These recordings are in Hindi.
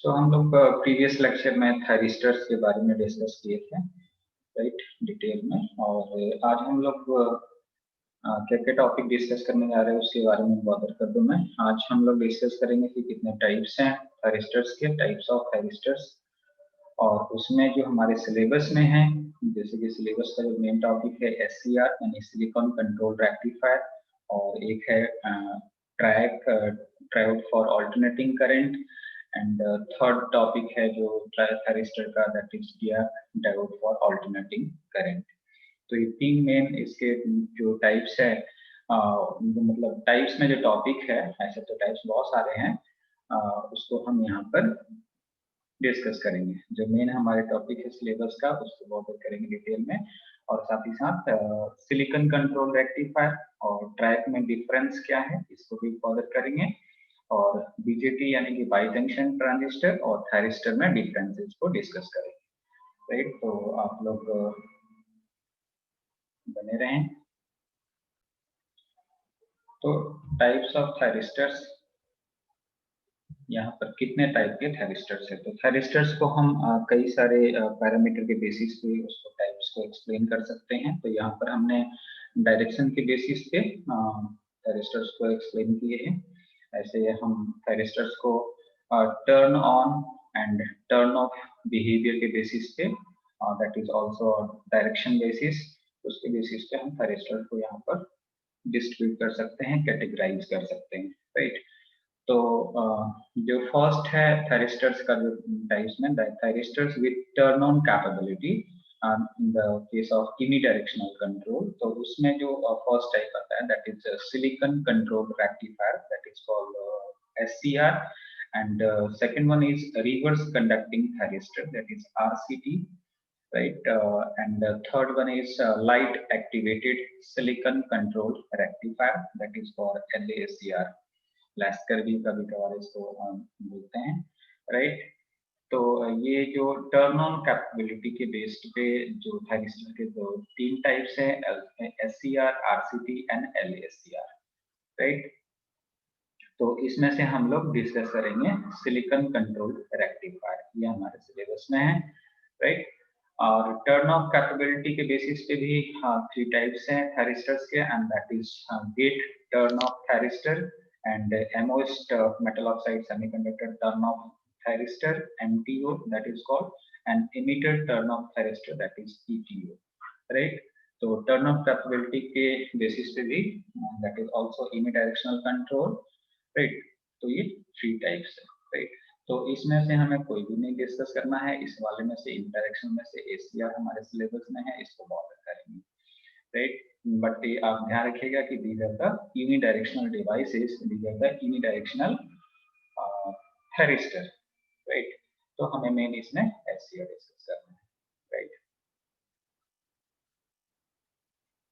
तो हम लोग प्रीवियस लेक्चर में थायरिस्टर्स के बारे में डिस्कस किए थे, राइट, डिटेल में। और आज हम लोग क्या क्या टॉपिक डिस्कस करने जा रहे हैं उसके बारे में बॉदर कर दूं मैं। आज हम लोग डिस्कस करेंगे कि कितने टाइप्स हैं थायरिस्टर्स के, टाइप्स ऑफ थायरिस्टर्स, और उसमें जो हमारे सिलेबस में है, जैसे कि सिलेबस का जो मेन टॉपिक है SCR यानी सिलिकॉन कंट्रोल रेक्टिफायर, और एक है triode for alternating current, and third topic है जो थायरिस्टर का, that is diode for alternating current. तो ये तीन मेन इसके जो टाइप्स है, मतलब टाइप्स में जो टॉपिक है, ऐसे तो टाइप्स बहुत सारे हैं, उसको हम यहाँ पर डिस्कस करेंगे। जो मेन हमारे टॉपिक है सिलेबस का, उसको बहुत करेंगे डिटेल में, और साथ ही साथ सिलिकॉन कंट्रोल रेक्टिफायर और ट्रैक में डिफरेंस क्या है इसको भी कवर करेंगे, और बीजेटी यानी कि बाई जंक्शन ट्रांजिस्टर और थायरिस्टर में डिफरेंसेस को डिस्कस करेंगे, राइट। तो आप लोग बने रहें। तो टाइप्स ऑफ थायरिस्टर्स, यहाँ पर कितने टाइप के थायरिस्टर्स है। तो थायरिस्टर्स को हम कई सारे पैरामीटर के बेसिस पे उसको टाइप्स को एक्सप्लेन कर सकते हैं। तो यहाँ पर हमने डायरेक्शन के बेसिस पे थायरिस्टर्स को एक्सप्लेन किए हैं। ऐसे हम थायरिस्टर्स को turn on and turn off behaviour के बेसिस पे, that is also direction basis, उसके बेसिस पे हम थायरिस्टर्स को यहाँ पर डिस्ट्रीब्यूट कर सकते हैं, कैटेगराइज कर सकते हैं, राइट। तो जो फर्स्ट है थायरिस्टर्स का जो टाइप्स में, thyristors with turn on capability in the case of unidirectional control. तो उसमें जो फर्स्ट टाइप आता है, that is silicon control rectifier, that is called SCR, and second one is reverse conducting thyristor, that is RCT, right. And the third one is light activated silicon control rectifier, that is for LASCR, लैस्कर भी कभी कभार इसको बोलते हैं, राइट। तो ये जो टर्न ऑन कैपेबिलिटी के बेस्ड पे जो थायरिस्टर के दो तीन टाइप्स हैं, SCR, RCT and LASCR, right. तो इसमें से हम लोग डिस्कस करेंगे सिलिकॉन कंट्रोल रेक्टिफायर, ये हमारे सिलेबस में है, राइट। और टर्न ऑफ कैपेबिलिटी के बेसिस पे भी थ्री टाइप्स हैं थायरिस्टर्स के, and that is get turn off thyristor and MOS metal oxide semiconductor turn off thyristor, MTO, that is called, and emitter turn off thyristor, that is ETO, right. तो turn off capability के basis पे भी that is also unidirectional control, right. तो ये थ्री टाइप्स है, right. तो इसमें से हमें कोई भी नहीं डिस्कस करना है, इस वाले में से इंटरेक्शन में से SCR हमारे सिलेबस में है, इसको बहुत करेंगे, राइट। बट आप ध्यान रखिएगा कि these are the unidirectional devices, these are the unidirectional thyristor, right. तो हमें मेन इसमें SCR डिस्कस करना है, राइट।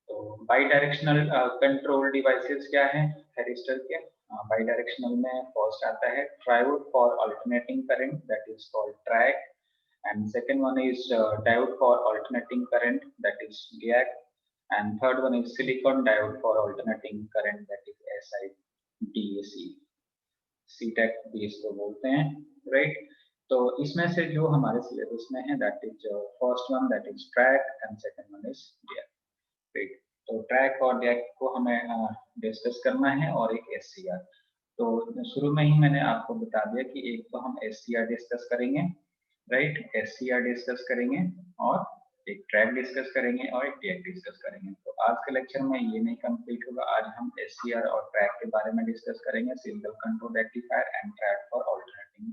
तो बाई डायरेक्शनल कंट्रोल डिवाइसेस क्या है थायरिस्टर के। बाई डायरेक्शनल में फर्स्ट आता है triode for alternating current, that is called track, and second one is diode for alternating current, that is DAC, and third one is silicon diode for alternating current, that is SIDAC, CTAC भी इसको बोलते हैं, राइट। तो इसमें से जो हमारे सिलेबस में है, that is first one, that is track, and second one is DAC, right. तो ट्रैक और DAC को हमें डिस्कस करना है, और एक SCR। तो शुरू में ही मैंने आपको बता दिया कि एक तो हम SCR डिस्कस करेंगे, राइट, SCR डिस्कस करेंगे, और एक ट्रैक डिस्कस करेंगे, और एक DAC डिस्कस करेंगे। तो आज के लेक्चर में ये नहीं कंप्लीट होगा, आज हम SCR और ट्रैक के बारे में डिस्कस करेंगे, silicon control rectifier and track for alternating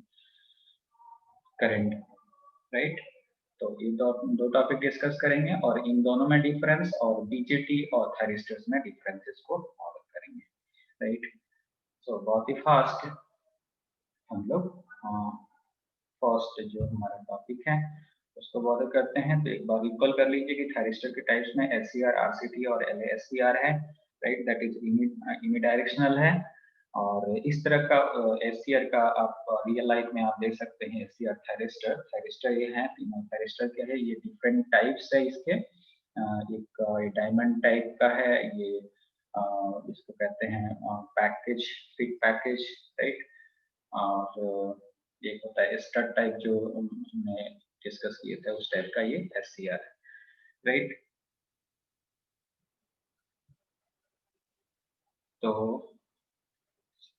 current, right. तो ये दो टॉपिक डिस्कस करेंगे, और इन दोनों में डिफरेंस, और बीजेटी और थायरिस्टर्स में डिफरेंसेस को कवर करेंगे, राइट। सो बहुत ही फास्ट हम लोग फर्स्ट जो हमारा टॉपिक है उसको बॉर्डर करते हैं। तो एक बार इक्वल कर लीजिए कि थायरिस्टर के टाइप्स में SCR, RCT और LASCR है, राइट, दैट इज यूनिडायरेक्शनल है। और इस तरह का SCR का आप रियल लाइफ में आप देख सकते हैं, SCR थायरिस्टर ये है, तीनों थायरिस्टर क्या है, ये डिफरेंट टाइप्स है इसके। एक डायमंड टाइप का है, ये इसको कहते हैं पैकेज, फिट पैकेज, राइट। और एक होता है स्टड टाइप जो हमने डिस्कस किए थे उस टाइप का ये SCR है, राइट। तो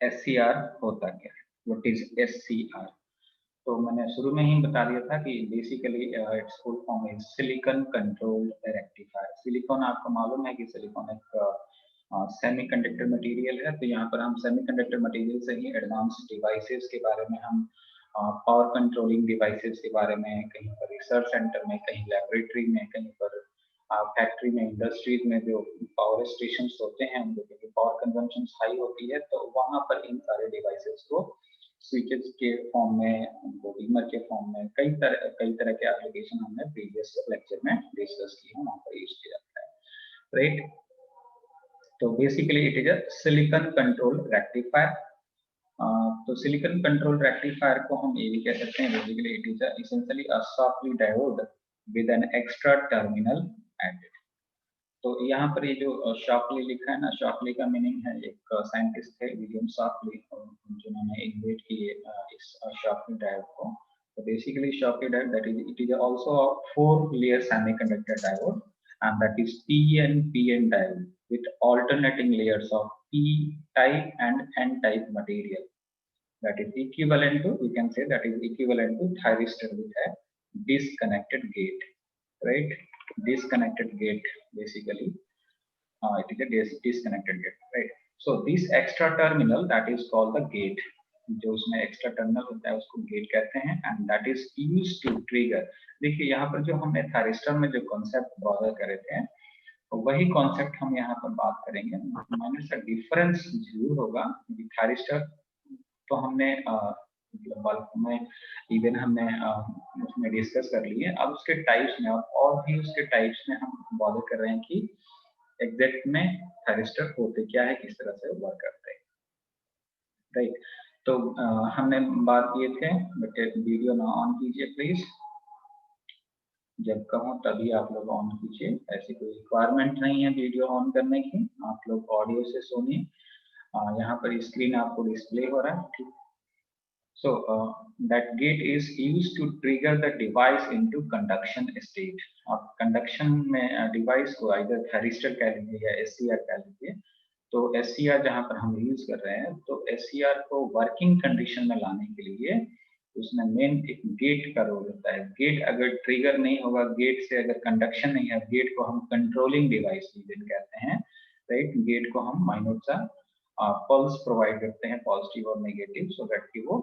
SCR होता क्या है, व्हाट इज SCR? तो मैंने शुरू में ही बता दिया था कि basically it's full form is silicon controlled rectifier. Silicon आपको मालूम है कि सिलिकॉन एक सेमीकंडक्टर मटेरियल है। तो यहाँ पर हम सेमीकंडक्टर मटेरियल से ही एडवांस डिवाइसेस के बारे में, हम पावर कंट्रोलिंग डिवाइसेस के बारे में, कहीं पर रिसर्च सेंटर में, कहीं लेबोरेटरी में, कहीं पर फैक्ट्री में, इंडस्ट्रीज में जो पावर स्टेशन होते हैं उनको क्योंकि पावर कंजम्पशन हाई होती है, तो वहां पर इन सारे डिवाइसेस को स्विचेस के फॉर्म में, उनको डीमर के फॉर्म में, कई तरह के एप्लीकेशन हमने प्रीवियस लेक्चर में डिस्कस किए हैं, वहां पर यूज किया जाता है, राइट। तो basically it is a silicon control rectifier. तो सिलिकॉन कंट्रोल रेक्टिफायर को हम ये भी कह सकते हैं, basically it is essentially a Shockley diode with an extra terminal added. तो यहाँ पर ये जो शॉकली लिखा है ना, शॉकली का मीनिंग है, एक साइंटिस्ट थे विलियम शॉकली, जिन्होंने इन्वेंट किए इस शॉकली डायोड को। तो basically Shockley diode that is it is also a 4-layer semiconductor diode, and that is PN diode with alternating layers of P type and N type material. That is equivalent to, we can say that is equivalent to thyristor with a disconnected gate, right? Disconnected gate basically, it is a disconnected gate, right? So this extra terminal that is called the gate, जो उसमें एक्स्ट्रा टर्मिनल होता है उसको गेट कहते हैं, and that is used to trigger. देखिए यहाँ पर जो हमने थायरिस्टर में जो कॉन्सेप्ट बॉदर करे थे, तो वही कॉन्सेप्ट हम यहाँ पर बात करेंगे। माइनर सा डिफरेंस जरूर होगा, थायरिस्टर तो हमने बल्क में इवन हमने उसमें डिस्कस कर लिए। अब उसके टाइप्स में और भी उसके टाइप्स में हम बॉदर कर रहे हैं कि एग्जैक्ट में थायरिस्टर होते क्या है, किस तरह से वर्क करते हैं, राइट। तो हमने बात किए थे, बट वीडियो ना ऑन कीजिए प्लीज, जब कहूँ तभी आप लोग ऑन कीजिए, ऐसी कोई रिक्वायरमेंट नहीं है वीडियो ऑन करने की, आप लोग ऑडियो से सुनिए। यहाँ पर स्क्रीन आपको डिस्प्ले हो रहा है, ठीक। So that gate is used to trigger the device into conduction state। और conduction में डिवाइस को either thyristor कह लीजिए या SCR कह लीजिए। तो SCR जहाँ पर हम यूज कर रहे हैं, तो SCR को वर्किंग कंडीशन में लाने के लिए उसमें मेन एक गेट का रोल होता है। गेट अगर ट्रिगर नहीं होगा, गेट से अगर कंडक्शन नहीं है, गेट को हम कंट्रोलिंग डिवाइस कहते हैं, राइट। गेट को हम माइनर सा पल्स प्रोवाइड करते हैं, पॉजिटिव और नेगेटिव, सो दैट कि वो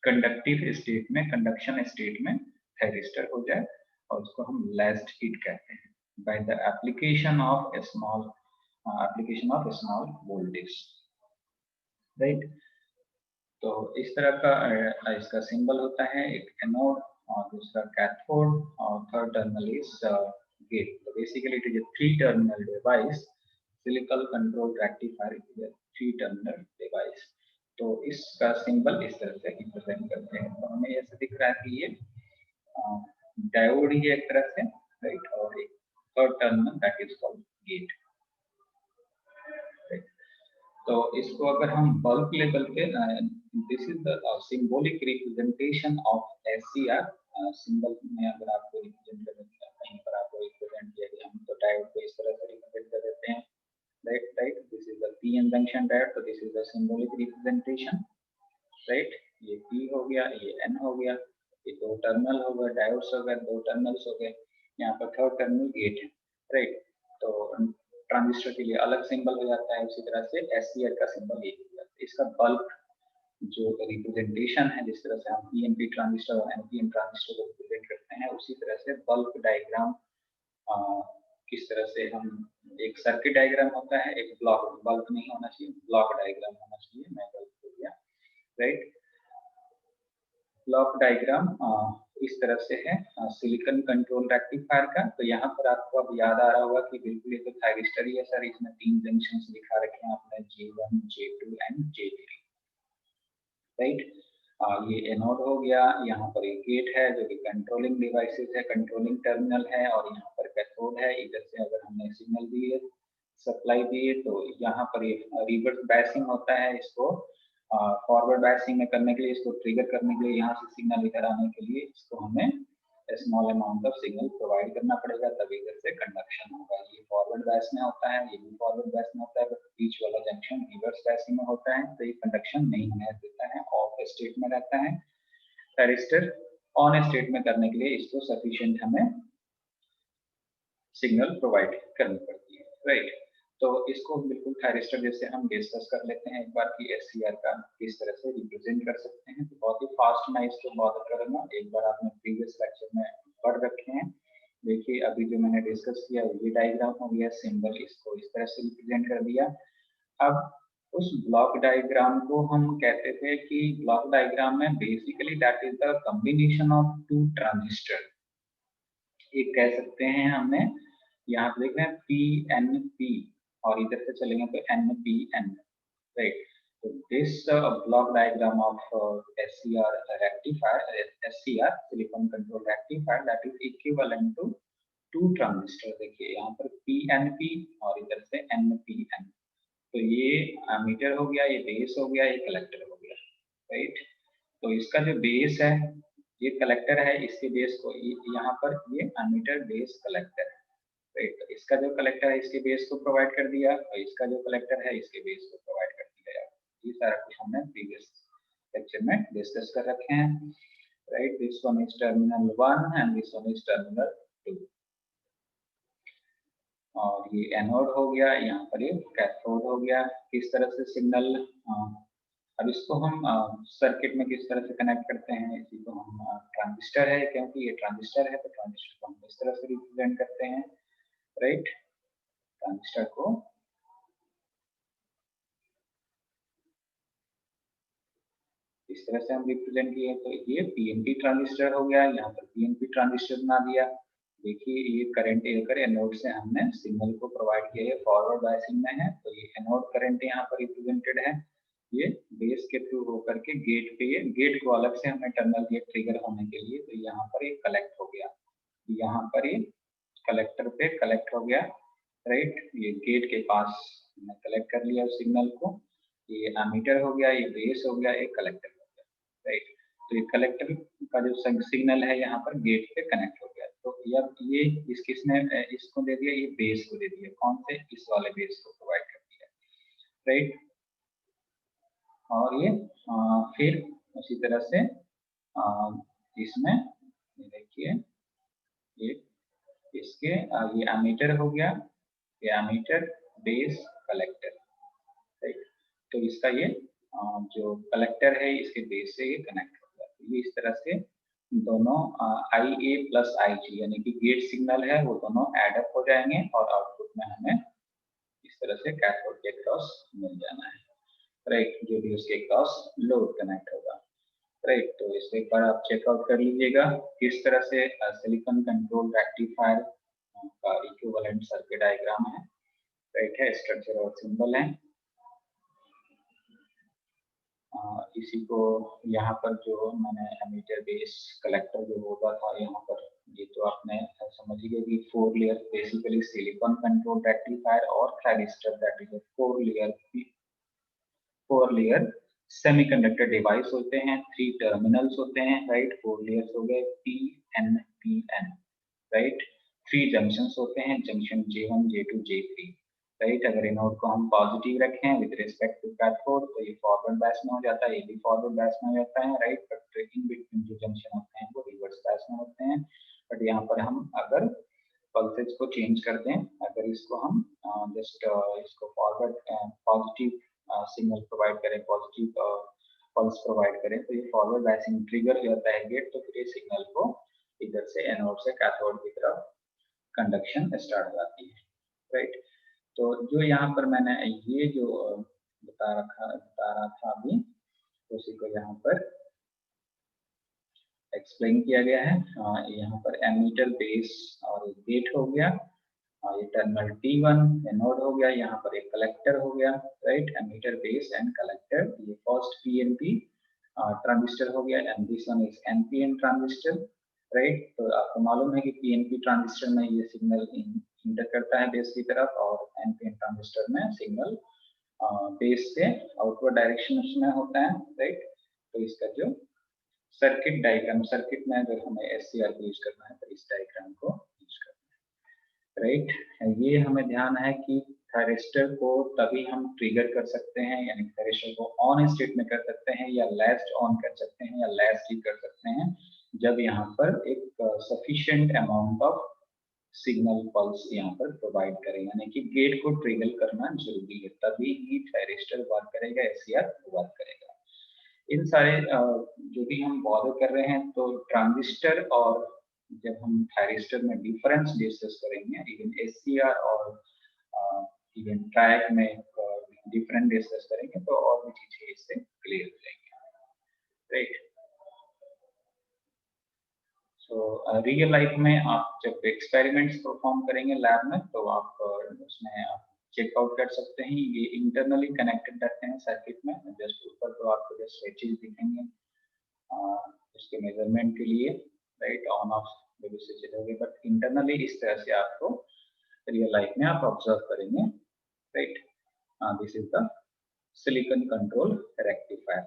कंडक्टिव स्टेट में, कंडक्शन स्टेट में थायरिस्टर हो जाए, और उसको हम लास्ट हीट कहते हैं, by the application of small voltage, right. तो इस तरह का इसका सिंबल होता है, एक एनोड और दूसरा कैथोड और थर्ड टर्मिनल इज गेट। तो basically it is a 3-terminal device, silicon control rectifier is a 3-terminal device. तो इसका सिंबल इस तरह से रिप्रेजेंट करते हैं। तो हमें ऐसा दिख रहा है कि ये डायोड ही एक तरह से, राइट, और एक third terminal that is called gate, right. तो इसको अगर हम बल्क लेवल पे, this is the symbolic representation of SCR। Symbol में अगर आपको रिप्रेजेंट करना है, कहीं पर आपको रिप्रेजेंट किया गया, हम तो डायोड को इस तरह से रिप्रेजेंट कर देते हैं, right. This is the PN junction diode, तो this is the symbolic representation, right. ये P हो गया, ये N हो गया, ये 2 टर्मिनल हो गए, डायोड्स हो गए, 2 टर्मिनल्स हो गए, यहाँ पर थर्ड टर्मिनल गेट है, राइट। तो ट्रांजिस्टर के लिए अलग सिंबल हो जाता है, उसी तरह से SCR का सिंबल ये हो जाता है। इसका बल्क जो रिप्रेजेंटेशन है, जिस तरह से हम PNP ट्रांजिस्टर और NPN ट्रांजिस्टर को रिप्रेजेंट करते हैं, उसी तरह से बल्क डायग्राम किस तरह से हम, एक सर्किट डायग्राम होता है, एक ब्लॉक, बल्क नहीं होना चाहिए, ब्लॉक डायग्राम होना चाहिए, मैं गलत हो गया, राइट। ब्लॉक डायग्राम इस तरह से है सिलिकॉन कंट्रोल रेक्टिफायर का। तो यहाँ पर आपको अब याद आ रहा होगा कि बिल्कुल ये तो थायरिस्टर ही है सर, इसमें 3 जंक्शंस दिखा रखे हैं आपने, J1, J2 and J3, right. ये एनोड हो गया, यहाँ पर एक गेट है जो कि कंट्रोलिंग डिवाइसेस है, कंट्रोलिंग टर्मिनल है, और यहाँ पर कैथोड है। इधर से अगर हमने सिग्नल दिए, सप्लाई दिए, तो यहाँ पर ये रिवर्स बायसिंग होता है, इसको फॉरवर्ड बायसिंग में करने के लिए, इसको ट्रिगर करने के लिए, यहाँ से सिग्नल इधर आने के लिए इसको हमें small amount of signal provide करना पड़ेगा, तभी इधर से कंडक्शन होगा। ये फॉरवर्ड बायस में होता है, ये भी फॉरवर्ड बायस में होता है, बट बीच वाला जंक्शन रिवर्स बायसिंग में होता है, तो ये कंडक्शन नहीं होने देता है, ऑफ स्टेट में रहता है। थायरिस्टर ऑन स्टेट में करने के लिए इसको सफिशिएंट हमें सिग्नल प्रोवाइड करनी पड़ती है, राइट। तो इसको बिल्कुल थायरिस्टर जैसे हम डिस्कस कर लेते हैं एक बार कि एससीआर का किस तरह से रिप्रेजेंट कर सकते हैं। तो बहुत ही फास्ट मैं इसको बॉदर करूंगा, एक बार आपने प्रीवियस लेक्चर में पढ़ रखे हैं। देखिए अभी जो मैंने डिस्कस किया ये डायग्राम हो गया, सिंबल इसको इस तरह से रिप्रेजेंट कर दिया। अब उस ब्लॉक डायग्राम को हम कहते थे कि ब्लॉक डायग्राम में basically that is the combination of two transistor. एक कह सकते हैं हमने यहाँ पे देख रहे हैं PNP और इधर से चलेंगे तो NPN, राइट। तो this block diagram of SCR rectifier, SCR silicon control rectifier, that is equivalent to two transistor. देखिए यहाँ पर PNP और इधर से NPN। तो ये मीटर हो गया, ये बेस हो गया, ये कलेक्टर हो गया, राइट। तो इसका जो बेस है ये कलेक्टर है, इसके बेस को यहाँ पर ये एमीटर बेस कलेक्टर है, राइट। तो इसका जो कलेक्टर है इसके बेस को प्रोवाइड कर दिया और इसका जो कलेक्टर है इसके बेस को प्रोवाइड कर दिया। ये सारा कुछ हमने प्रीवियस लेक्चर में डिस्कस कर रखे हैं, right. This one is terminal 1 and this one is terminal 2 और ये एनोड हो गया, यहाँ पर ये कैथोड हो गया। किस तरह से सिग्नल, अब इसको हम सर्किट में किस तरह से कनेक्ट करते हैं, इसी को हम ट्रांजिस्टर है, क्योंकि ये ट्रांजिस्टर है तो ट्रांजिस्टर को हम इस तरह से रिप्रेजेंट करते हैं, राइट। ट्रांजिस्टर को इस तरह से हम रिप्रेजेंट किए, तो ये पीएनपी ट्रांजिस्टर हो गया, यहाँ पर पीएनपी ट्रांजिस्टर बना दिया। देखिए ये करंट लेकर एनोड से हमने सिग्नल को प्रोवाइड किया, ये फॉरवर्ड बायसिंग में है, तो ये एनोड करंट यहाँ पर रिप्रेजेंटेड है। ये बेस के थ्रू होकर के गेट पे, ये गेट को अलग से हमने टर्मिनल दिया ट्रिगर होने के लिए, तो यहाँ पर ये कलेक्ट हो गया, यहाँ पर ये कलेक्टर पे कलेक्ट हो गया, राइट। ये गेट के पास हमने कलेक्ट कर लिया सिग्नल को, ये एमीटर हो गया, ये बेस हो गया, ये कलेक्टर हो गया, राइट। तो ये कलेक्टर का जो सिग्नल है यहाँ पर गेट पे कनेक्ट हो गया। तो अब ये किसने इसको दे दिया, ये बेस को दे दिया, कौन से, इस वाले बेस को प्रोवाइड कर दिया, राइट। और ये फिर उसी तरह से इसमें देखिए ये इसके ये एमीटर हो गया, ये एमीटर बेस कलेक्टर, राइट। तो इसका ये जो कलेक्टर है इसके बेस से ये कनेक्ट हो गया। तो ये इस तरह से दोनों IA प्लस IG यानी कि गेट सिग्नल है वो दोनों एड अप हो जाएंगे और आउटपुट में हमें इस तरह से कैथोड के क्रॉस मिल जाना है, राइट, जो भी उसके क्रॉस लोड कनेक्ट होगा, राइट। तो इसे एक बार आप चेकआउट कर लीजिएगा किस तरह से सिलिकॉन कंट्रोल रेक्टिफायर का इक्विवेलेंट सर्किट डायग्राम है, राइट है, स्ट्रक्चर और सिंबल है। इसी को यहाँ पर जो मैंने एमीटर बेस कलेक्टर जो होता था यहाँ पर, ये तो आपने समझ ही गए कि 4 layer basically silicon control rectifier और thyristor, that is 4 layer semiconductor device होते हैं, 3 टर्मिनल्स होते हैं, राइट। 4 लेयर्स हो गए PNPN, राइट। 3 जंक्शंस होते हैं, junction J1 J2 J3, right. अगर एनोड को हम पॉजिटिव रखें विद रिस्पेक्ट टू कैथोड तो ये फॉरवर्ड बायस में हो जाता है, ये भी फॉरवर्ड बायस में हो जाता है, राइट। बट इन बिटवीन जो जंक्शन होते हैं वो रिवर्स बायस में होते हैं। बट यहाँ पर हम अगर पल्सेस को चेंज कर दें, अगर इसको हम जस्ट इसको फॉरवर्ड पॉजिटिव सिग्नल प्रोवाइड करें, पॉजिटिव पल्स प्रोवाइड करें, तो ये फॉरवर्ड बायसिंग ट्रिगर हो जाता है गेट, तो फिर ये सिग्नल को इधर से एनोड से कैथोड की तरफ कंडक्शन स्टार्ट हो जाती है, राइट। तो जो यहाँ पर मैंने ये जो बता रहा था अभी, उसी को यहाँ पर एक्सप्लेन किया गया है। यहाँ पर एमीटर बेस और गेट हो गया, ये टर्मिनल T1 एनोड हो गया, यहाँ पर एक कलेक्टर हो गया, right. Emitter base and collector, ये फर्स्ट PNP ट्रांजिस्टर हो गया and this one is NPN transistor, right. तो आपको मालूम है कि PNP ट्रांजिस्टर में ये सिग्नल इंटर करता है बेस की तरफ और NPN ट्रांजिस्टर में सिग्नल बेस से आउटवर्ड डायरेक्शन उसमें होता है, राइट। तो इसका जो सर्किट डायग्राम, सर्किट में अगर हमें SCR को यूज करना है तो इस डायग्राम को यूज करना है, राइट। ये हमें ध्यान है कि थायरिस्टर को तभी हम ट्रिगर कर सकते हैं, यानी थायरिस्टर को ऑन स्टेट में कर सकते हैं या लास्ट ऑन कर सकते हैं या लास्ट ही कर सकते हैं, जब यहाँ पर एक sufficient amount of signal pulse यहाँ पर प्रोवाइड करें, यानी कि गेट को ट्रिगर करना जरूरी है, तभी ही थायरिस्टर वर्क करेगा, SCR वर्क करेगा। इन सारे जो भी हम बॉदर कर रहे हैं, तो ट्रांजिस्टर और जब हम थायरिस्टर में डिफरेंस डिस्कस करेंगे, इवन SCR और इवन ट्रैक में डिफरेंट डिस्कस करेंगे, तो और भी चीजें इससे क्लियर हो जाएंगी, राइट। तो रियल लाइफ में आप जब एक्सपेरिमेंट्स परफॉर्म करेंगे लैब में, तो आप उसमें आप चेकआउट कर सकते हैं, ये इंटरनली कनेक्टेड रहते हैं सर्किट में। जस्ट ऊपर तो आपको जस्ट स्विचेस दिखेंगे उसके मेजरमेंट के लिए, राइट, ऑन ऑफ जो स्विचेस होंगे, बट इंटरनली इस तरह से आपको रियल लाइफ में आप ऑब्जर्व करेंगे, right. This is the silicon control rectifier.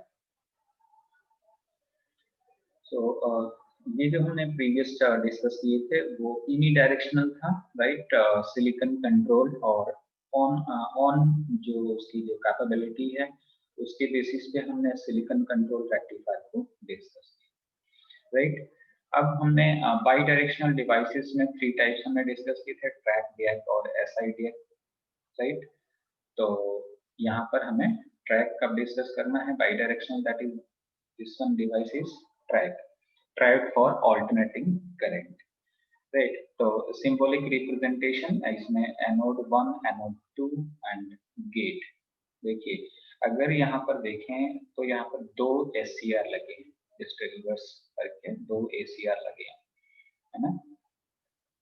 So ये जो हमने प्रीवियस डिस्कस किए थे वो यूनी डायरेक्शनल था, राइट। सिलिकॉन कंट्रोल और ऑन जो उसकी जो कैपेबिलिटी है उसके बेसिस पे हमने सिलिकॉन कंट्रोल रेक्टिफायर को डिस्कस किया, राइट। अब हमने बाई डायरेक्शनल डिवाइसेस में 3 टाइप्स हमने डिस्कस किए थे, ट्रैक, डीएक और SIDAC, राइट। तो यहाँ पर हमें ट्रैक कब डिस्कस करना है, by directional, that is this one device is track, tried for alternating current, right. तो सिंबॉलिक रिप्रेजेंटेशन इसमें एनोड 1, एनोड 2 एंड गेट। देखिए अगर यहाँ पर देखें तो यहाँ पर 2 SCR लगे हैं, जस्ट रिवर्स करके 2 ACR लगे हैं, है ना।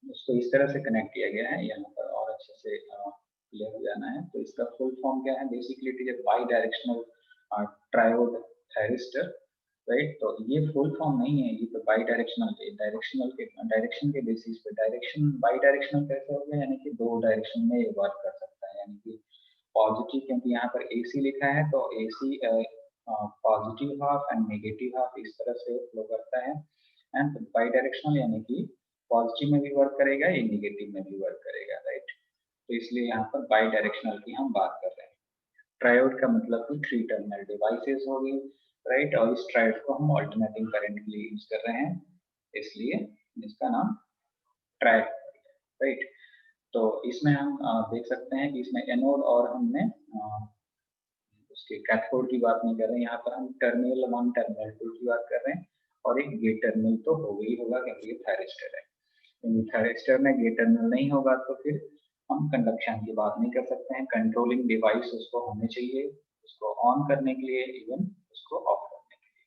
उसको इस तरह से कनेक्ट किया गया है, यहाँ पर और अच्छे से क्लियर हो जाना है। तो इसका फुल फॉर्म क्या है, basically it is by directional triode thyristor, right. तो ये फुल फॉर्म नहीं है, ये तो बाई डायरेक्शनल है, डायरेक्शन के बेसिस पे डायरेक्शन बाई डायरेक्शनल कैसे हो गया, यानी कि 2 डायरेक्शन में ये वर्क कर सकता है, यानी कि पॉजिटिव, क्योंकि यहाँ पर AC लिखा है तो AC positive half and negative half इस तरह से फ्लो करता है, एंड बाई डायरेक्शनल यानी कि पॉजिटिव में भी वर्क करेगा, ये नेगेटिव में भी वर्क करेगा, राइट। तो इसलिए यहाँ पर बाई डायरेक्शनल की हम बात कर रहे हैं। ट्रायोड का मतलब कि 3 टर्मिनल डिवाइसेस हो गई, राइट। और इस ट्रायोड को हम अल्टरनेटिंग करंट के लिए यूज कर रहे हैं, इसलिए इसका नाम ट्रायोड, राइट। तो इसमें हम देख सकते हैं कि इसमें एनोड और हमने उसके कैथोड की बात नहीं कर रहे हैं, यहाँ पर हम टर्मिनल 1, टर्मिनल 2 की बात कर रहे हैं, और एक गेट टर्मिनल तो हो गई होगा क्योंकि ये थायरिस्टर है। थायरिस्टर में गेट टर्मिनल नहीं होगा तो फिर हम कंडक्शन की बात नहीं कर सकते हैं। कंट्रोलिंग डिवाइस उसको होने चाहिए, उसको ऑन करने के लिए, इवन उसको ऑफ करने के लिए,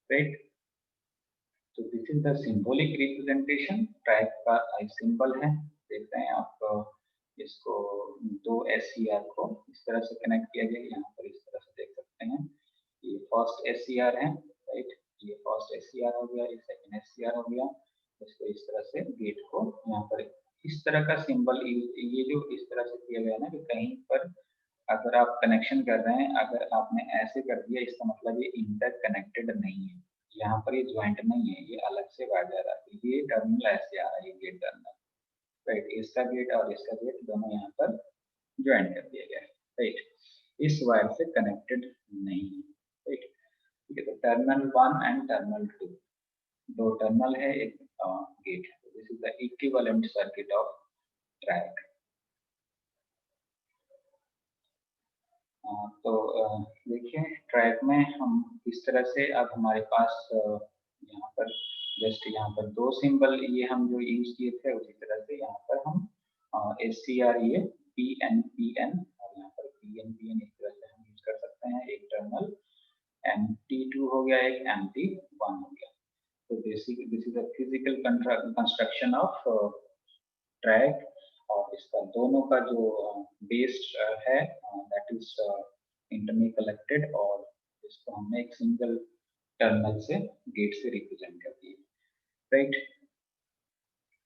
राइट। तो this is the symbolic representation, track का सिंबल है, देखते हैं आप इसको 2 SCR को इस तरह से कनेक्ट किया गया, यहाँ पर इस तरह से देख सकते हैं, ये फर्स्ट SCR है, राइट। ये फर्स्ट SCR हो गया, ये सेकंड SCR हो गया। इसको इस तरह से गेट को यहाँ पर इस तरह का सिंबल, ये जो इस तरह से किया गया ना कि कहीं पर अगर आप कनेक्शन कर रहे हैं, अगर आपने ऐसे कर दिया इसका मतलब ये इंटर कनेक्टेड नहीं है, यहाँ पर ये ज्वाइंट नहीं है, ये अलग से वायर रहा है, ये टर्मिनल ऐसे आ रहा है, ये गेट टर्मिनल, राइट। इसका गेट और इसका गेट दोनों यहाँ पर ज्वाइन कर दिया गया है, राइट। इस वायर से कनेक्टेड नहीं है, राइट। ठीक है, तो टर्मिनल 1 एंड टर्मिनल 2, 2 टर्मिनल है, एक गेट है। This is the equivalent circuit of track. तो देखिए ट्रैक में हम इस तरह से, अब हमारे पास यहाँ पर जस्ट यहाँ पर 2 सिंबल ये हम जो यूज किए थे, उसी तरह से यहाँ पर हम SCR ये PN और यहाँ पर PN इस तरह से हम यूज कर सकते हैं। एक टर्मिनल MT2 हो गया, एक MT1 हो गया। तो basic this is a physical construction of track, और इसका दोनों का जो बेस है दैट इज इंटरनली कलेक्टेड, और इसको हमने एक सिंगल टर्मिनल से गेट से रिप्रेजेंट कर दिए, राइट।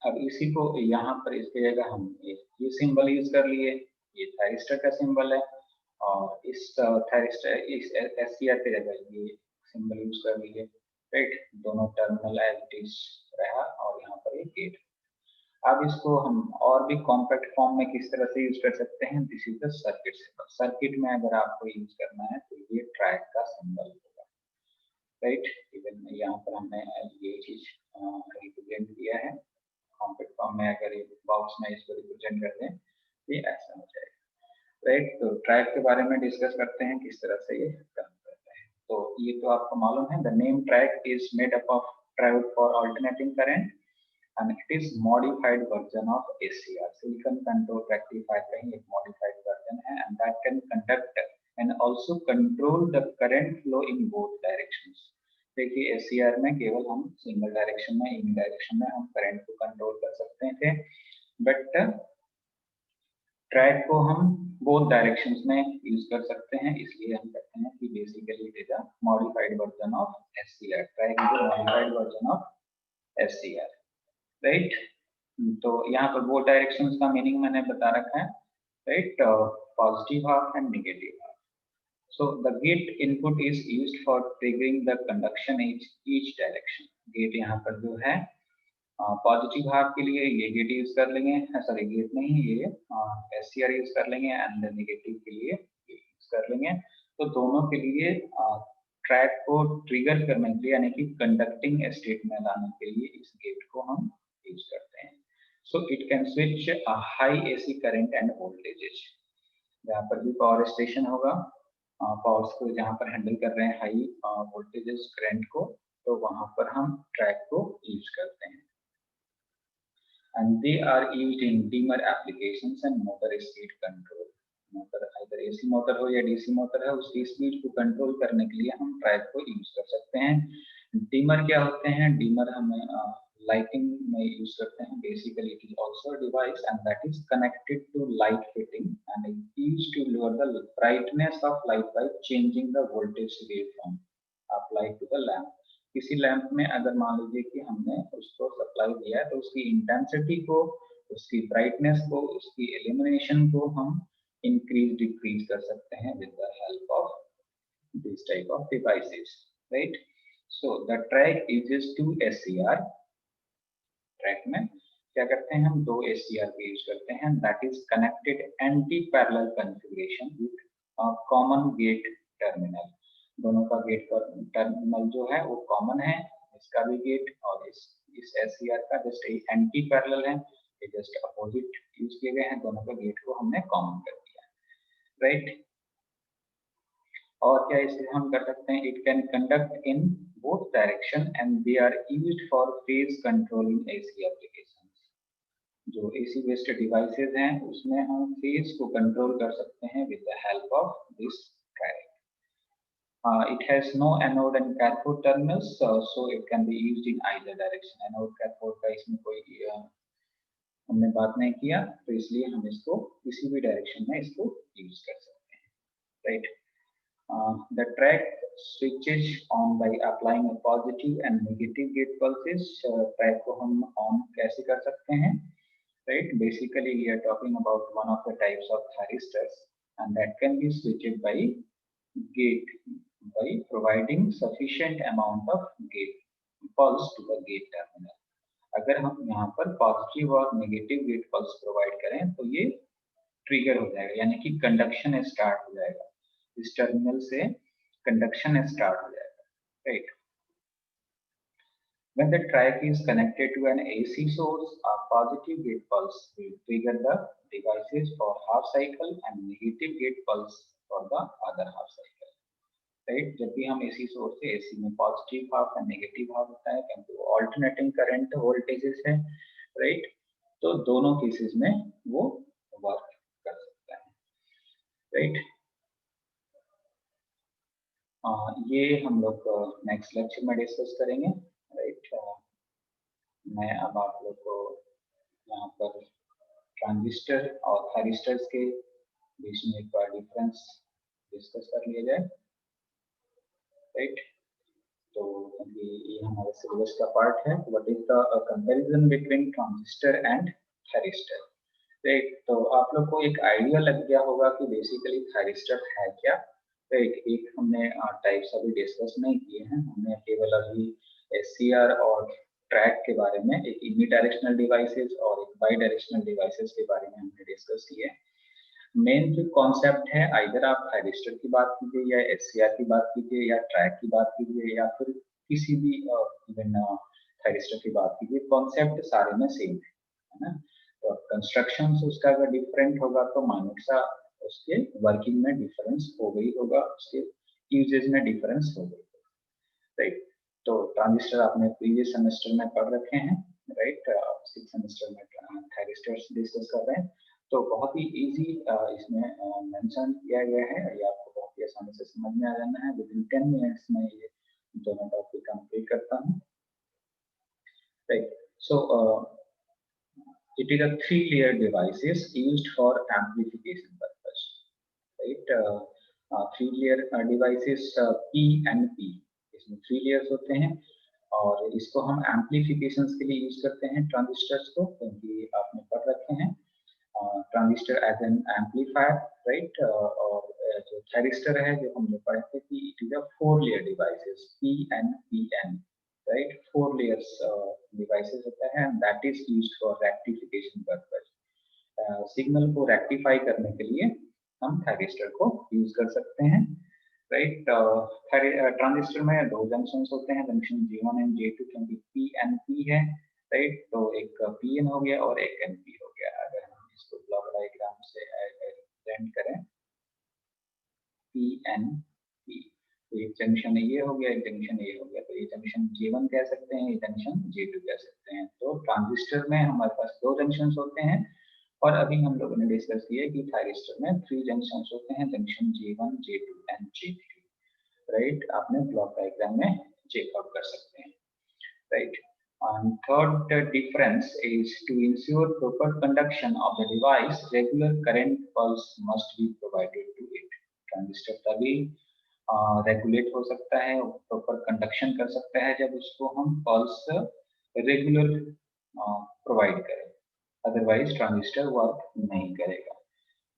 अब इसी को यहाँ पर इसकी जगह हम ये सिंबल यूज कर लिए, ये थायरिस्टर का सिंबल है, और इस थायरिस्टर इस SCR की जगह ये सिंबल यूज कर लीजिए, राइट। दोनों टर्मिनल एज इट इज रहा और यहाँ पर ये गेट। अब इसको हम और भी कॉम्पैक्ट फॉर्म में किस तरह से यूज कर सकते हैं, this is the circuit symbol. Circuit में अगर आपको यूज करना है तो ये ट्रैक का सिंबल होगा, राइट। इवन यहाँ पर हमने ये चीज रिप्रेजेंट किया है कॉम्पैक्ट फॉर्म में। अगर ये बॉक्स में इसको रिप्रेजेंट कर दें ये ऐसा हो जाएगा, राइट। तो ट्रैक के बारे में डिस्कस करते हैं किस तरह से ये काम करता है। तो ये तो आपको मालूम है, the name track is made up of triode for alternating current and it is modified version of SCR, silicon control rectifier का ही एक modified version है, and that can conduct and also control the current flow in both directions। देखिए SCR में केवल हम सिंगल डायरेक्शन में, इन डायरेक्शन में हम करंट को कंट्रोल कर सकते थे, बट ट्रैक को हम बोथ डायरेक्शंस में यूज कर सकते हैं। इसलिए हम कहते हैं कि basically it is a modified version of SCR। Track is a modified version of SCR, right. तो यहाँ पर बोथ डायरेक्शंस का मीनिंग मैंने बता रखा है, right. Positive half and negative half. So the gate input is used for triggering the conduction each direction। Gate यहाँ पर जो है पॉजिटिव हाफ के लिए ये गेट यूज कर लेंगे, सॉरी गेट नहीं, ये SCR यूज कर लेंगे, एंड नेगेटिव के लिए ये यूज कर लेंगे। तो दोनों के लिए ट्रैक को ट्रिगर करने के लिए यानी कि कंडक्टिंग स्टेट में लाने के लिए इस गेट को हम यूज करते हैं। So it can switch a high AC current and voltages. जहाँ पर भी पावर स्टेशन होगा, पावर्स को जहाँ पर हैंडल कर रहे हैं हाई वोल्टेजेस करंट को, तो वहां पर हम ट्रैक को यूज करते हैं। And they are used in dimmer applications and motor speed control। Motor अगर AC मोटर हो या DC मोटर है, उसकी स्पीड को कंट्रोल करने के लिए हम ट्रैक को यूज कर सकते हैं। डिमर क्या होते हैं, डिमर हमें लाइटिंग में यूज करते हैं। Basically it is also a device and that is connected to light fitting and it used to lower the brightness of light by changing the voltage waveform applied to the lamp. किसी लैंप में अगर मान लीजिए कि हमने उसको सप्लाई दिया है, तो उसकी इंटेंसिटी को, उसकी ब्राइटनेस को, उसकी इल्यूमिनेशन को हम इंक्रीज डिक्रीज कर सकते हैं with the help of this type of devices, right. So the TRIAC uses to SCR। TRIAC में क्या करते हैं हम, दो SCR के यूज करते हैं, that is connected anti parallel configuration with a common gate terminal. दोनों का गेट पर टर्मिनल जो है वो कॉमन है, इसका भी गेट और इस SCR का जस्ट एंटी पैरेलल है, ये जस्ट अपोजिट यूज किए गए हैं। दोनों का गेट को हमने कॉमन कर दिया, राइट। और क्या इसे हम कर सकते हैं, it can conduct in both direction and they are used for phase controlling AC applications. जो AC बेस्ड डिवाइसेस हैं उसमें हम फेज को कंट्रोल कर सकते हैं with the help of this TRIAC. It has no anode and cathode terminals, so it can be used in either direction। Anode cathode का इसमें कोई हमने बात नहीं किया, तो इसलिए हम इसको किसी भी डायरेक्शन में इसको यूज कर सकते हैं, right. The track switches on by applying a positive and negative gate pulses। Track को हम ऑन कैसे कर सकते हैं, right? Basically we are talking about one of the types of thyristors and that can be switched by gate by providing sufficient amount of gate pulse to the gate terminal। अगर हम यहाँ पर पॉजिटिव और नेगेटिव गेट पल्स प्रोवाइड करें तो ये ट्रिगर हो जाएगा, यानी कि कंडक्शन स्टार्ट हो जाएगा, इस टर्मिनल से कंडक्शन स्टार्ट हो जाएगा, right. When the track is connected to an AC source, a positive gate pulse will trigger the devices for half cycle and negative gate pulse for the other half cycle। Right, जब भी हम AC सोर्स से AC में positive half and negative half होता है, क्योंकि वो अल्टरनेटिंग करंट वोल्टेजेस है, राइट। तो दोनों केसेस में वो वर्क कर सकता है, राइट। ये हम लोग नेक्स्ट लेक्चर में डिस्कस करेंगे, राइट। मैं अब आप लोग को यहाँ पर ट्रांजिस्टर और थायरिस्टर्स के बीच में एक बार डिफरेंस डिस्कस कर लिया जाए, राइट। तो ये हमारे सिलेबस का पार्ट है, what is the comparison between transistor and thyristor, right, तो आप लोग को एक आइडिया लग गया होगा कि बेसिकली थायरिस्टर है क्या। राइट, एक हमने टाइप्स अभी डिस्कस नहीं किए हैं, हमने केवल अभी एससीआर और ट्रैक के बारे में, एक यूनी डायरेक्शनल डिवाइसेस और एक बाई डायरेक्शनल डिवाइसेस के बारे में हमने डिस्कस किए। मेन जो कॉन्सेप्ट है, आइदर आप थायरिस्टर की बात कीजिए या एससीआर की बात कीजिए या ट्रैक की बात कीजिए या फिर किसी भी इवन थायरिस्टर की बात कीजिए, कॉन्सेप्ट सारे में सेम है ना। तो कंस्ट्रक्शन उसका अगर डिफरेंट होगा तो माइनर सा उसके वर्किंग में डिफरेंस हो गई होगा, उसके यूजेज में डिफरेंस हो गई, राइट। तो ट्रांजिस्टर आपने प्रीवियस सेमेस्टर में पढ़ रखे हैं, राइट, 6th सेमेस्टर में थायरिस्टर्स डिस्कस कर रहे हैं। तो बहुत ही इजी इसमें मेंशन किया गया है, ये आपको बहुत ही आसानी से समझ में आ जाना है। विद इन 10 मिनट्स में ये दोनों टॉपिक कंप्लीट करता हूँ, right. So it is a 3-layer devices used for amplification purpose, right. 3-layer devices P and P, इसमें 3 layers होते हैं और इसको हम एम्पलीफिकेशन के लिए यूज करते हैं ट्रांजिस्टर्स को, क्योंकि आपने पढ़ रखे हैं transistor as an amplifier, right. और जो थायरिस्टर है जो हमने पढ़े थे कि it is a 4-layer devices PN, right, 4 layers devices होता है and that is used for rectification purpose। Signal को रेक्टिफाई करने के लिए हम थायरिस्टर को यूज कर सकते हैं, राइट। ट्रांजिस्टर में दो जंक्शंस होते हैं, जंक्शन J1 एंड J2, क्योंकि P and P है, राइट। तो एक PN हो गया और एक NP हो गया। अगर हम इसको ब्लॉक डायग्राम से रिप्रेजेंट करें PNP, तो एक जंक्शन ये हो गया, एक जंक्शन ये हो गया, तो ये जंक्शन J1 कह सकते हैं, ये जंक्शन J2 कह सकते हैं। तो ट्रांजिस्टर में हमारे पास दो जंक्शंस होते हैं और अभी हम लोगों ने डिस्कस किया कि थायरिस्टर में 3 जंक्शंस होते हैं, junction J1, J2 and J3, right. आपने ब्लॉक डायग्राम में चेकआउट कर सकते हैं, right. And third difference is to ensure proper conduction of the device, regular current pulse must be provided to it। Transistor तभी रेगुलेट हो सकता है, प्रॉपर कंडक्शन कर सकता है जब उसको हम पल्स रेगुलर प्रोवाइड करें, अदरवाइज ट्रांजिस्टर वर्क नहीं करेगा।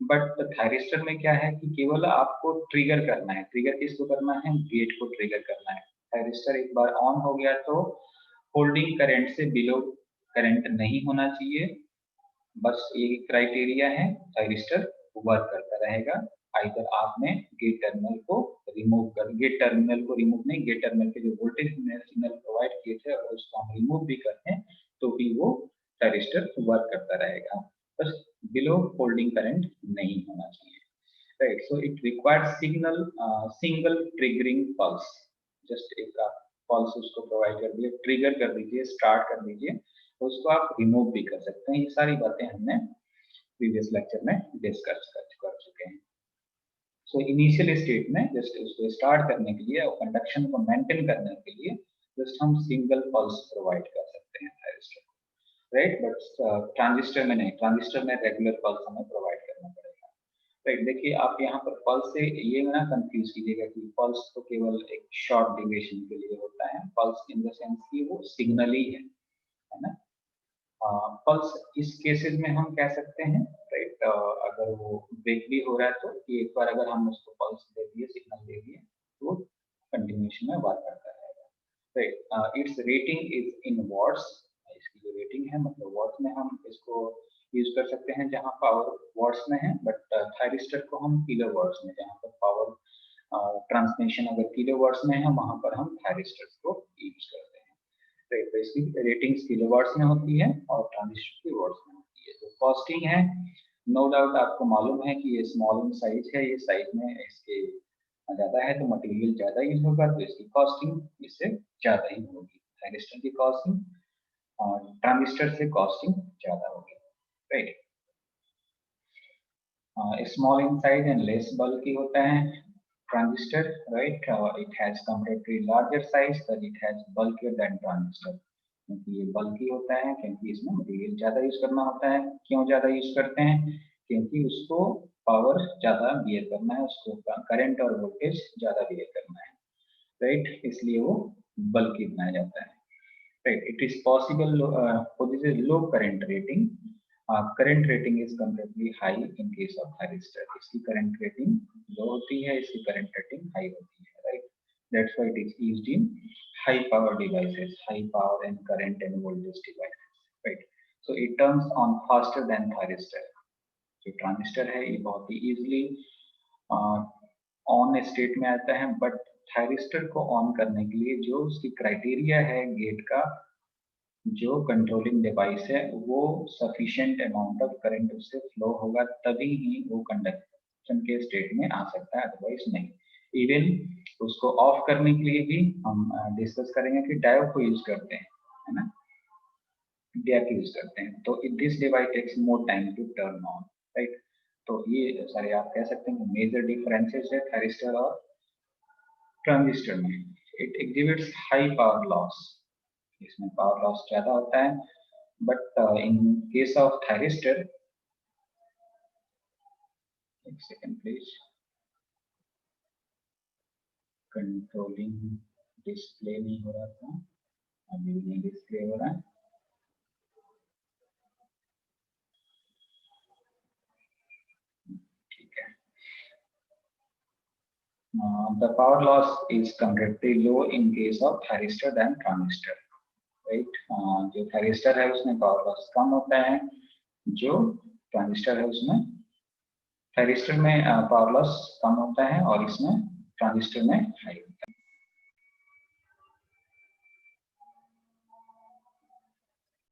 बट थायरिस्टर में क्या है कि केवल आपको ट्रिगर करना है, ट्रिगर किसको करना है, गेट को ट्रिगर करना है। थायरिस्टर एक बार ऑन हो गया तो होल्डिंग करंट से बिलो करंट नहीं होना चाहिए, बस ये क्राइटेरिया है, थायरिस्टर वर्क करता रहेगा। आइदर आपने गेट टर्मिनल को रिमूव कर, गेट टर्मिनल को रिमूव नहीं, गेट टर्मिनल के जो वोल्टेज सिग्नल प्रोवाइड किए थे और उसको हम रिमूव भी करते हैं तो भी वो थायरिस्टर वर्क करता रहेगा, बस बिलो होल्डिंग करंट नहीं होना चाहिए, right. So it required single triggering pulse, just एक आप पल्स उसको प्रोवाइड कर दिए, ट्रिगर कर दीजिए, स्टार्ट कर दीजिए, उसको आप रिमूव भी कर सकते हैं। ये सारी बातें हमने प्रीवियस लेक्चर में डिस्कस कर चुके हैं। सो इनिशियल स्टेट में जस्ट उसको स्टार्ट करने के लिए और कंडक्शन को मेंटेन करने के लिए जस्ट हम सिंगल पल्स प्रोवाइड कर सकते हैं थायरिस्टर को, राइट। बट ट्रांजिस्टर में नहीं, ट्रांजिस्टर में रेगुलर पल्स हमें प्रोवाइड करना पड़ेगा, राइट। देखिए आप यहाँ पर पल्स से ये ना कंफ्यूज कीजिएगा कि पल्स तो केवल एक शॉर्ट ड्यूरेशन के लिए होता है, पल्स इन द सेंस कि वो सिग्नल ही है ना। पल्स इस केसेस में हम कह सकते हैं, राइट, अगर वो ब्रेक भी हो रहा है तो एक बार अगर हम उसको पल्स दे दिए, सिग्नल दे दिए, तो कंटिन्यूएशन में वर्क करता रहेगा, right. Its rating is in watts, इसकी जो रेटिंग है मतलब वॉट्स में हम इसको यूज कर सकते हैं जहां पावर वॉट्स में है, बट थायरिस्टर को हम किलो वॉट्स में, जहां पर पावर ट्रांसमिशन अगर किलो वॉट्स में है वहां पर हम थायरिस्टर्स को यूज करते हैं, तो इसकी रेटिंग्स किलोवाट्स में होती है और ट्रांजिस्टर की वॉट्स में होती है। जो कॉस्टिंग है, नो डाउट आपको मालूम है कि ये स्मॉल इन साइज है, ये साइज में इसके ज्यादा है तो मटेरियल ज्यादा यूज होगा, तो इसकी कॉस्टिंग इससे ज्यादा ही होगी। थायरिस्टर की कॉस्टिंग और ट्रांजिस्टर से कॉस्टिंग ज्यादा होगी, right. Small in size and less bulky होता है transistor, right. It has comparatively larger size but it has bulkier than transistor, क्योंकि ये बल्कि होता है, क्योंकि इसमें मटेरियल ज्यादा यूज करना होता है। क्यों ज्यादा यूज करते हैं, क्योंकि उसको पावर ज्यादा बियर करना है, उसको करंट और वोल्टेज ज्यादा बियर करना है, राइट, इसलिए वो बल्कि बनाया जाता है, right. It is possible, low current rating current rating is comparably high in case of thyristor, इसकी करंट रेटिंग लो होती है, इसकी करंट रेटिंग हाई होती है, right. That's why it is used in high power devices, high power and current end voltage devices, right. So it turns on faster than thyristor. जो ट्रांजिस्टर है ये बहुत ही इजीली ऑन स्टेट में आता है, बट थायरिस्टर को ऑन करने के लिए जो उसकी क्राइटेरिया है गेट का, जो कंट्रोलिंग डिवाइस है, वो सफिशिएंट अमाउंट ऑफ करंट उससे फ्लो होगा, तभी ही वो कंडक्शन के स्टेट में आ सकता है, अदरवाइज नहीं। इवन उसको ऑफ करने के लिए भी हम डिस्कस करेंगे कि डायोड को यूज करते हैं, है ना, DAC यूज करते हैं, तो this device takes more time to turn on, right. तो ये सारे आप कह सकते हैं मेजर डिफरेंसेस है थायरिस्टर और ट्रांजिस्टर में। It exhibits high power loss, इसमें पावर लॉस ज्यादा होता है, but in case of thyristor, एक सेकंड प्लीज, कंट्रोलिंग डिस्प्ले नहीं हो रहा था, अभी नहीं डिस्प्ले हो रहा है। ठीक है, the power loss is comparatively low in case of thyristor than transistor, right। जो थायरिस्टर है उसमें पावर लॉस कम होता है, जो ट्रांजिस्टर है उसमें, थायरिस्टर में पावर लॉस कम होता है और इसमें ट्रांजिस्टर में हाई होता है।